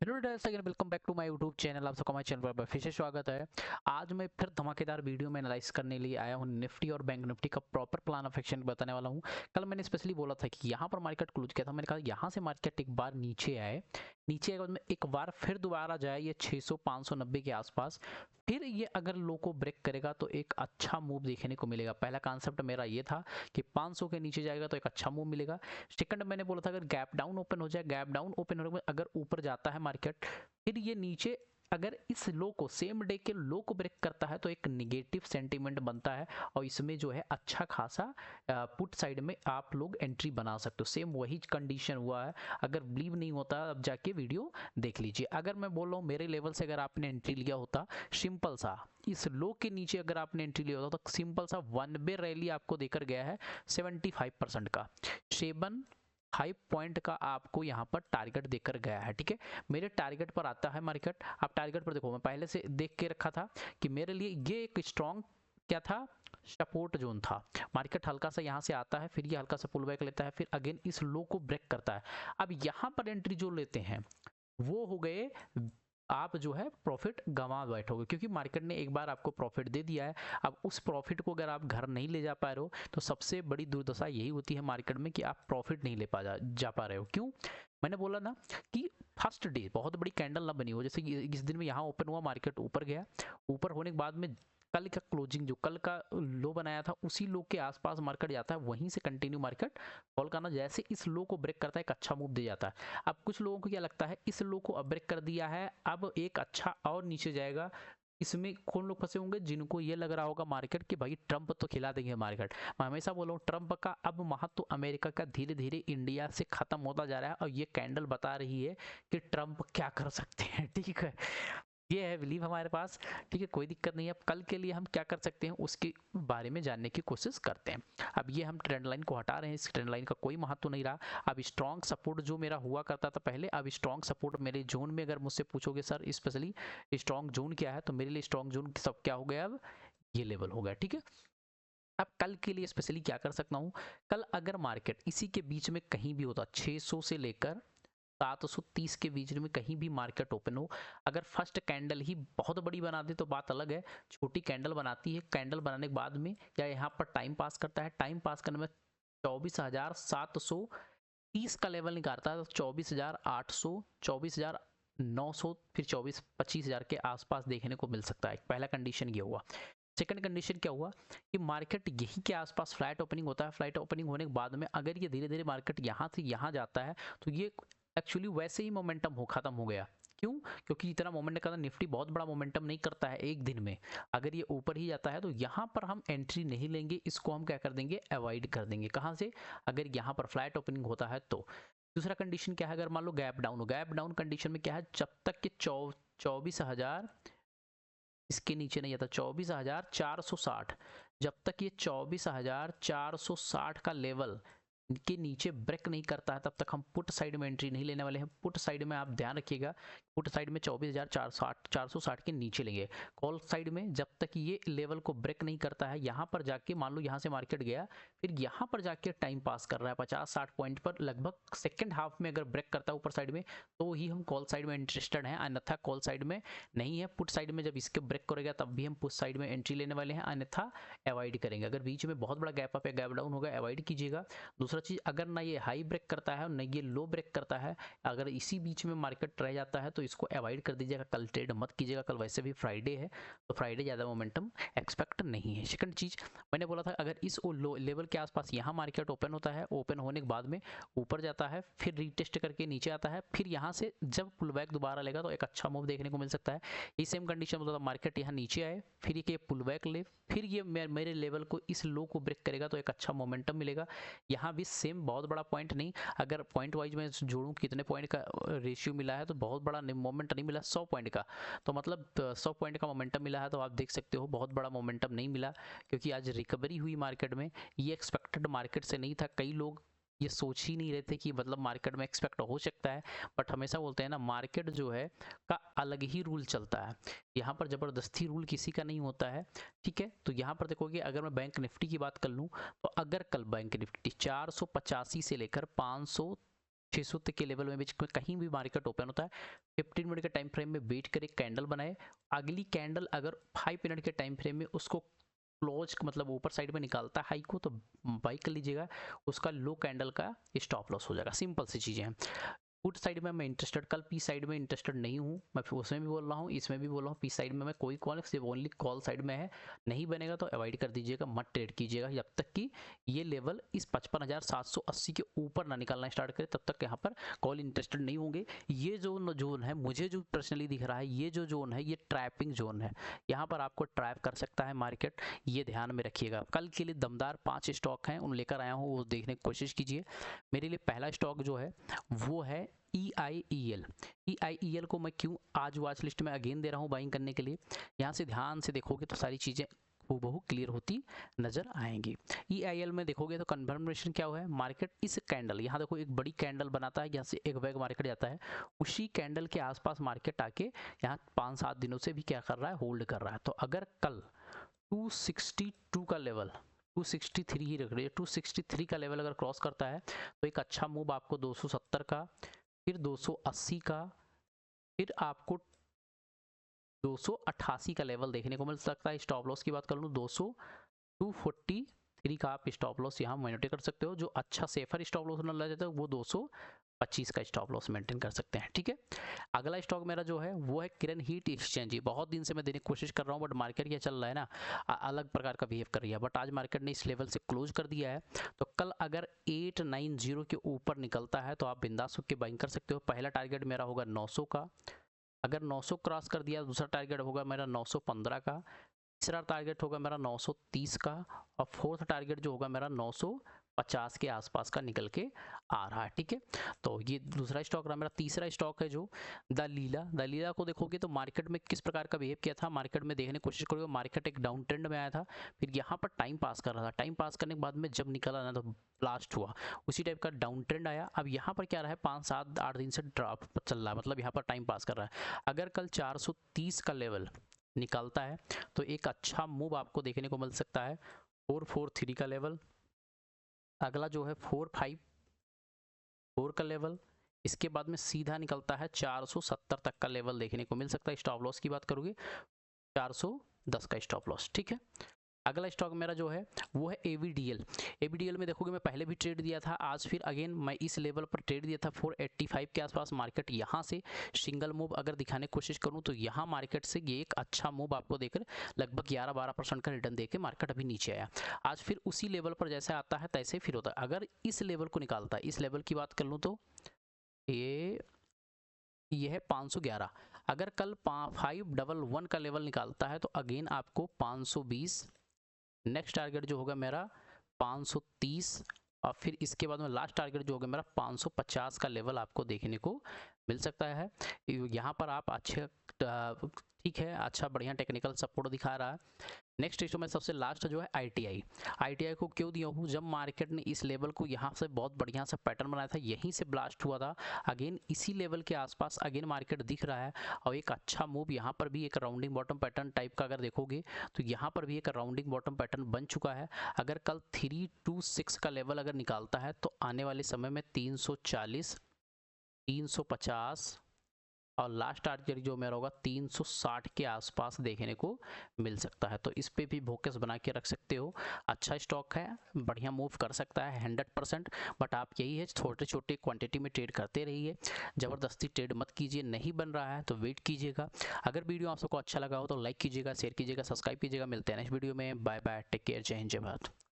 Hello guys, again welcome back to my YouTube channel. आप सबका हमारे चैनल पर फिर से स्वागत है। आज मैं फिर धमाकेदार वीडियो में एनालाइज करने लिए आया हूँ। निफ्टी और बैंक निफ्टी का प्रॉपर प्लान ऑफ एक्शन बताने वाला हूँ। कल मैंने स्पेशली बोला था कि यहाँ पर मार्केट क्लोज किया था। मैंने कहा यहाँ से मार्केट एक बार नीचे आए, नीचे के बाद में एक बार फिर दोबारा जाए ये 600 590 के आसपास, फिर ये अगर लो को ब्रेक करेगा तो एक अच्छा मूव देखने को मिलेगा। पहला कॉन्सेप्ट मेरा ये था कि 500 के नीचे जाएगा तो एक अच्छा मूव मिलेगा। सेकंड मैंने बोला था अगर गैप डाउन ओपन हो जाए, गैप डाउन ओपन होने के बाद अगर ऊपर जाता है मार्केट, फिर ये नीचे अगर इस लो को सेम डे के लो को ब्रेक करता है तो एक निगेटिव सेंटीमेंट बनता है और इसमें जो है अच्छा खासा पुट साइड में आप लोग एंट्री बना सकते हो। सेम वही कंडीशन हुआ है। अगर बिलीव नहीं होता अब जाके वीडियो देख लीजिए। अगर मैं बोल रहा हूँ मेरे लेवल से अगर आपने एंट्री लिया होता, सिंपल सा इस लो के नीचे अगर आपने एंट्री लिया होता तो सिंपल सा वन वे रैली आपको देकर गया है 75% का। 7 पॉइंट का आपको यहाँ पर टारगेट देकर गया है। ठीक है, मेरे टारगेट पर आता है मार्केट। आप टारगेट पर देखो, मैं पहले से देख के रखा था कि मेरे लिए ये एक स्ट्रॉन्ग क्या था, सपोर्ट जोन था। मार्केट हल्का सा यहाँ से आता है, फिर ये हल्का सा पुल बैक लेता है, फिर अगेन इस लो को ब्रेक करता है। अब यहाँ पर एंट्री जो लेते हैं वो हो गए, आप जो है प्रॉफिट गंवा बैठोगे क्योंकि मार्केट ने एक बार आपको प्रॉफिट दे दिया है। अब उस प्रॉफिट को अगर आप घर नहीं ले जा पा रहे हो तो सबसे बड़ी दुर्दशा यही होती है मार्केट में कि आप प्रॉफिट नहीं ले जा पा रहे हो। क्यों? मैंने बोला ना कि फर्स्ट डे बहुत बड़ी कैंडल ना बनी हो। जैसे इस दिन में यहाँ ओपन हुआ, मार्केट ऊपर गया, ऊपर होने के बाद में कल का क्लोजिंग जो कल का लो बनाया था उसी लो के आसपास मार्केट जाता है, वहीं से कंटिन्यू मार्केट फॉल करना। जैसे इस लो को ब्रेक करता है एक अच्छा मूव दे जाता है। अब कुछ लोगों को क्या लगता है इस लो को अब ब्रेक कर दिया है, अब एक अच्छा और नीचे जाएगा। इसमें कौन लोग फंसे होंगे? जिनको ये लग रहा होगा मार्केट कि भाई ट्रंप तो खिला देंगे मार्केट। मैं हमेशा बोल रहा हूँ ट्रंप का अब महत्व अमेरिका का धीरे धीरे इंडिया से खत्म होता जा रहा है और ये कैंडल बता रही है कि ट्रंप क्या कर सकते हैं। ठीक है, ये है बिलीव हमारे पास। ठीक है, कोई दिक्कत नहीं है। अब कल के लिए हम क्या कर सकते हैं उसके बारे में जानने की कोशिश करते हैं। अब ये हम ट्रेंड लाइन को हटा रहे हैं, इस ट्रेंड लाइन का कोई महत्व नहीं रहा। अब स्ट्रॉन्ग सपोर्ट जो मेरा हुआ करता था पहले, अब स्ट्रॉन्ग सपोर्ट मेरे जोन में अगर मुझसे पूछोगे सर स्पेशली स्ट्रॉन्ग जोन क्या है, तो मेरे लिए स्ट्रॉन्ग जोन सब क्या हो गया, अब ये लेवल हो गया। ठीक है, अब कल के लिए स्पेशली क्या कर सकता हूँ, कल अगर मार्केट इसी के बीच में कहीं भी होता 600 से लेकर 730 के बीच में कहीं भी मार्केट ओपन हो, अगर फर्स्ट कैंडल ही बहुत बड़ी बना दे तो बात अलग है। छोटी कैंडल बनाती है, कैंडल बनाने के बाद में या यहाँ पर टाइम पास करता है, टाइम पास करने में 24,730 का लेवल निकालता है, तो 24,800, 24,900, फिर 24-25,000 के आसपास देखने को मिल सकता है। पहला कंडीशन ये हुआ। सेकंड कंडीशन क्या हुआ कि मार्केट यही के आसपास फ्लैट ओपनिंग होता है। फ्लैट ओपनिंग होने के बाद में अगर ये धीरे धीरे मार्केट यहाँ से यहाँ जाता है तो ये एक्चुअली वैसे ही मोमेंटम खत्म हो गया। क्यों? क्योंकि इतना मोमेंट का निफ्टी बहुत बड़ा मोमेंटम नहीं करता है एक दिन में। अगर ये ऊपर ही जाता है तो यहाँ पर हम एंट्री नहीं लेंगे, इसको हम क्या कर देंगे, अवॉइड कर देंगे। कहाँ से? अगर यहाँ पर फ्लैट ओपनिंग होता है तो। दूसरा कंडीशन क्या है, अगर मान लो गैप डाउन हो, गैप डाउन कंडीशन में क्या है, जब तक कि 24,000 इसके नीचे नहीं आता, 24,460, जब तक ये 24,460 का लेवल के नीचे ब्रेक नहीं करता है तब तक हम पुट साइड में एंट्री नहीं लेने वाले हैं। पुट साइड में आप ध्यान रखिएगा, पुट साइड में 24,460 के नीचे लेंगे। कॉल साइड में जब तक ये लेवल को ब्रेक नहीं करता है, यहाँ पर जाके मान लो यहाँ से मार्केट गया, फिर यहाँ पर जाके टाइम पास कर रहा है 50-60 पॉइंट पर, लगभग सेकेंड हाफ में अगर ब्रेक करता है ऊपर साइड में तो ही हम कॉल साइड में इंटरेस्टेड हैं, अन्यथा कॉल साइड में नहीं है। पुट साइड में जब इसके ब्रेक करेगा तब भी हम पुट साइड में एंट्री लेने वाले हैं, अन्यथा अवॉइड करेंगे। अगर बीच में बहुत बड़ा गैप अप या गैप डाउन होगा अवॉइड कीजिएगा। दूसरा चीज़, अगर ना ये हाई ब्रेक करता है और ना ये लो ब्रेक करता है, अगर इसी बीच में मार्केट रह जाता है तो इसको अवॉइड कर दीजिएगा। कल ट्रेड मत कीजिएगा, कल वैसे भी फ्राइडे है तो फ्राइडे ज़्यादा मोमेंटम एक्सपेक्ट नहीं है। सेकंड चीज़ मैंने बोला था अगर इस लो लेवल के आसपास यहाँ मार्केट ओपन होता है, ओपन होने के बाद में ऊपर जाता है, फिर रीटेस्ट करके नीचे आता है, फिर यहाँ से जब पुल बैक दोबारा लेगा तो एक अच्छा मूव देखने को मिल सकता है। ये सेम कंडीशन होता था, मार्केट यहाँ नीचे आए, फिर ये पुल बैक ले, फिर ये मेरे लेवल को इस लो को ब्रेक करेगा तो एक अच्छा मोमेंटम मिलेगा। यहाँ भी सेम बहुत बड़ा पॉइंट नहीं, अगर पॉइंट वाइज मैं जोड़ूं कितने पॉइंट का रेशियो मिला है तो बहुत बड़ा मोमेंट नहीं मिला, 100 पॉइंट का। तो मतलब 100 पॉइंट का मोमेंटम मिला है तो आप देख सकते हो बहुत बड़ा मोमेंटम नहीं मिला, क्योंकि आज रिकवरी हुई मार्केट में। ये एक्सपेक्टेड मार्केट से नहीं था, कई लोग ये सोच ही नहीं रहे थे कि मतलब मार्केट में एक्सपेक्ट हो सकता है। बट हमेशा बोलते हैं ना, मार्केट जो है का अलग ही रूल चलता है, यहाँ पर ज़बरदस्ती रूल किसी का नहीं होता है। ठीक है, तो यहाँ पर देखोगे अगर मैं बैंक निफ्टी की बात कर लूँ तो अगर कल बैंक निफ्टी 485 से लेकर 500 600 तक के लेवल में बीच में कहीं भी मार्केट ओपन होता है 15 मिनट के टाइम फ्रेम में वेट करे, कैंडल बनाए, अगली कैंडल अगर 5 मिनट के टाइम फ्रेम में उसको क्लोज मतलब ऊपर साइड में निकालता है हाई को तो बाई कर लीजिएगा, उसका लो कैंडल का स्टॉप लॉस हो जाएगा। सिंपल सी चीज़ें हैं। पुट साइड में मैं इंटरेस्टेड, कल पी साइड में इंटरेस्टेड नहीं हूँ, मैं उसमें भी बोल रहा हूँ, इसमें भी बोल रहा हूँ। पी साइड में मैं कोई कॉल सिर्फ ओनली कॉल साइड में है, नहीं बनेगा तो अवॉइड कर दीजिएगा, मत ट्रेड कीजिएगा जब तक कि ये लेवल इस 55,780 के ऊपर ना निकालना स्टार्ट करे, तब तक यहाँ पर कॉल इंटरेस्टेड नहीं होंगे। ये जोन है, मुझे जो पर्सनली दिख रहा है, ये जो जोन है ये ट्रैपिंग जोन है, यहाँ पर आपको ट्रैप कर सकता है मार्केट, ये ध्यान में रखिएगा। कल के लिए दमदार 5 स्टॉक हैं, उन लेकर आया हूँ, वो देखने की कोशिश कीजिए। मेरे लिए पहला स्टॉक जो है वो है EIEL। EIEL को मैं क्यों आज वॉच लिस्ट में अगेन दे रहा हूँ बाइंग करने के लिए, यहाँ से ध्यान से देखोगे तो सारी चीज़ें हूबहू क्लियर होती नजर आएंगी। EIL में देखोगे तो कन्फर्मेशन क्या हुआ है, मार्केट इस कैंडल, यहाँ देखो एक बड़ी कैंडल बनाता है, यहाँ से एक बैग मार्केट जाता है, उसी कैंडल के आसपास मार्केट आके यहाँ 5-7 दिनों से भी क्या कर रहा है, होल्ड कर रहा है। तो अगर कल 262 का लेवल, 263 ही रख रही है, 263 का लेवल अगर क्रॉस करता है तो एक अच्छा मूव आपको 270 का, फिर 280 का, फिर आपको 288 का लेवल देखने को मिल सकता है। स्टॉप लॉस की बात कर लूँ 243 का आप स्टॉप लॉस यहाँ मॉनिटर कर सकते हो। जो अच्छा सेफर स्टॉप लॉस लग जाता है वो 225 का स्टॉप लॉस मेंटेन कर सकते हैं, ठीक है। अगला स्टॉक मेरा जो है वो है किरण हीट एक्सचेंज। बहुत दिन से मैं देने की कोशिश कर रहा हूँ, बट मार्केट क्या चल रहा है ना, अलग प्रकार का बिहेव कर रही है, बट आज मार्केट ने इस लेवल से क्लोज कर दिया है। तो कल अगर 890 के ऊपर निकलता है तो आप बिंदास होकर बाइंग कर सकते हो। पहला टारगेट मेरा होगा 900 का, अगर 900 क्रॉस कर दिया, दूसरा टारगेट होगा मेरा 915 का, तीसरा टारगेट होगा मेरा 930 का, और फोर्थ टारगेट जो होगा मेरा 950 के आसपास का निकल के आ रहा है, ठीक है। तो ये दूसरा स्टॉक रहा। मेरा तीसरा स्टॉक है जो द लीला को देखोगे तो मार्केट में किस प्रकार का बिहेव किया था, मार्केट में देखने की कोशिश करोगे, मार्केट एक डाउन ट्रेंड में आया था, फिर यहाँ पर टाइम पास कर रहा था, टाइम पास करने के बाद में जब निकला ना तो ब्लास्ट हुआ, उसी टाइप का डाउन ट्रेंड आया। अब यहाँ पर क्या रहा है, 5-7-8 दिन से ड्रॉप चल रहा है, मतलब यहाँ पर टाइम पास कर रहा है। अगर कल 430 का लेवल निकलता है तो एक अच्छा मूव आपको देखने को मिल सकता है। 443 का लेवल, अगला जो है 454 का लेवल, इसके बाद में सीधा निकलता है 470 तक का लेवल देखने को मिल सकता है। स्टॉप लॉस की बात करोगे 410 का स्टॉप लॉस, ठीक है। अगला स्टॉक मेरा जो है वो है AVDL में देखोगे मैं पहले भी ट्रेड दिया था, आज फिर अगेन मैं इस लेवल पर ट्रेड दिया था 485 के आसपास। मार्केट यहाँ से सिंगल मूव अगर दिखाने की कोशिश करूँ तो यहाँ मार्केट से ये एक अच्छा मूव आपको देकर लगभग 11-12% का रिटर्न देकर मार्केट अभी नीचे आया। आज फिर उसी लेवल पर जैसे आता है तैसे फिर होता है। अगर इस लेवल को निकालता है, इस लेवल की बात कर लूँ तो ये है 511, अगर कल 511 का लेवल निकालता है तो अगेन आपको 520, नेक्स्ट टारगेट जो होगा मेरा 530, और फिर इसके बाद में लास्ट टारगेट जो होगा मेरा 550 का लेवल आपको देखने को मिल सकता है। यहाँ पर आप अच्छे ठीक है, अच्छा बढ़िया टेक्निकल सपोर्ट दिखा रहा है। नेक्स्ट स्टॉक में सबसे लास्ट जो है ITI को क्यों दिया हूँ, जब मार्केट ने इस लेवल को यहाँ से बहुत बढ़िया सा पैटर्न बनाया था, यहीं से ब्लास्ट हुआ था, अगेन इसी लेवल के आसपास अगेन मार्केट दिख रहा है, और एक अच्छा मूव यहाँ पर भी एक राउंडिंग बॉटम पैटर्न टाइप का अगर देखोगे तो यहाँ पर भी एक राउंडिंग बॉटम पैटर्न बन चुका है। अगर कल 326 का लेवल अगर निकालता है तो आने वाले समय में 340, 350 और लास्ट टारगेट जो मेरा होगा 360 के आसपास देखने को मिल सकता है। तो इस पे भी फोकस बना के रख सकते हो। अच्छा स्टॉक है, बढ़िया मूव कर सकता है 100%, बट आप यही है छोटे छोटे क्वांटिटी में ट्रेड करते रहिए, ज़बरदस्ती ट्रेड मत कीजिए। नहीं बन रहा है तो वेट कीजिएगा। अगर वीडियो आप सबको अच्छा लगा हो तो लाइक कीजिएगा, शेयर कीजिएगा, सब्सक्राइब कीजिएगा। मिलते हैं नेक्स्ट वीडियो में। बाय बाय, टेक केयर, जय हिंद, जय भारत।